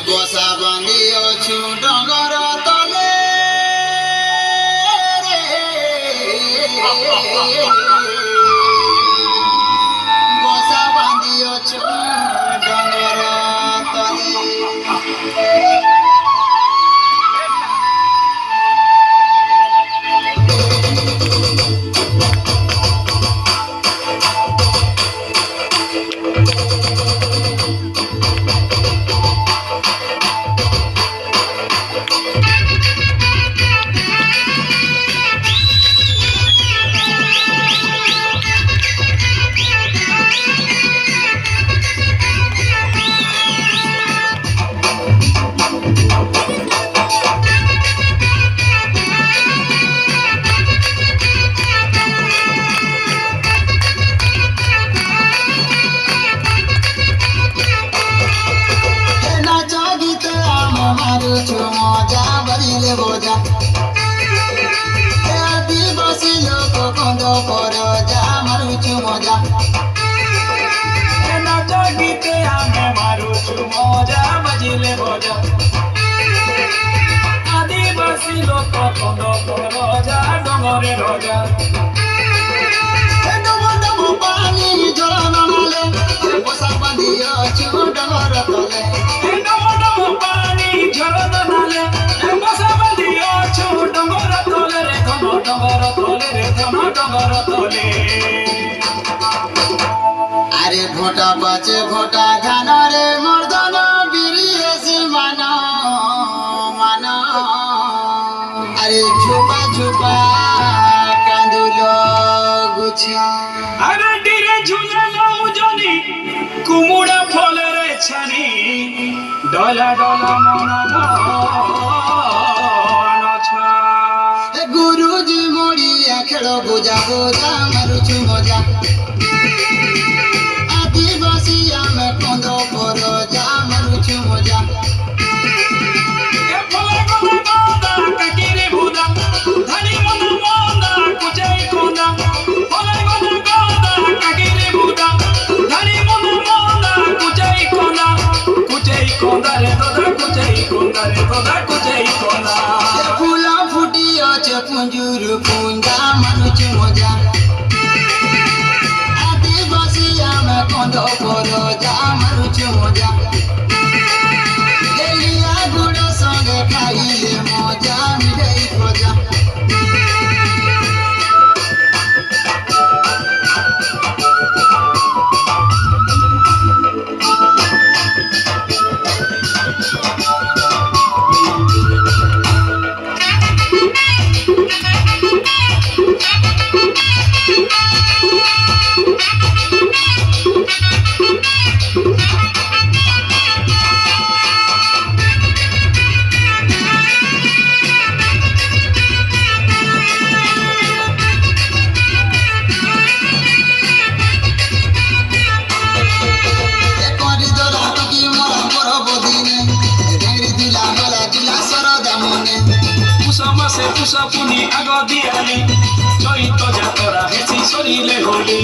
বসা বাঁধি অছু ডগর তলে বসা বাঁধি অছু ডগর তলে মজা বাজিলে বোঝা আদিবাসী লোক কন্দ পর যা মারুছু মজা নাচ গীতে আমি মারুছু মজা বাজিলে বোঝা আদিবাসী লোক কন্দ পর যা ডঙরে রজা পানি জল নালে বসা বাঁধি অছু ডগর তলে পানি ঝরদ নালে বসা বাঁধি অছু ডঙর তলে রে ধন ডঙর তলে রে ধন ডঙর তলে আরে ভোটা বাজে ভোটা ধান রে মর্দন বিরিয়েছি মান মান আরে ঝোপা ঝোপা কাঁদুল গুছা আরে ডিরে ঝুলালো জনি কুমুড়া ফলের ছানি ডলা ডলা মন ছা গুরুজি মরিয়া খেল বোঝা বোঝা মারুছু মজা আদিবাসী আমি কন্দ পর যা মারুছু মজা এ ফলে গদা গদা কাকিরে বুদা ধানি মন মন্দা কুচাই কোন্দা ফলে গদা গদা কাকিরে বুদা ধানি মন মন্দা কুচাই কোন্দা রে দদা কুচাই কোন্দা রে দদা কুচাই কোন্দা ফুলা ফুটি আছে পুঞ্জুর পুঞ্জা মারুছু মজা আদিবাসী আমি কন্দ পর যা মারুছু মজা দেলিয়া গুড় সঙ্গে খাইলে মজা মিঠাই খোঁজা মাসে পুষা পুনি আগ দিয়ালি চৈত যাতরা হেসি সরিলে হোলি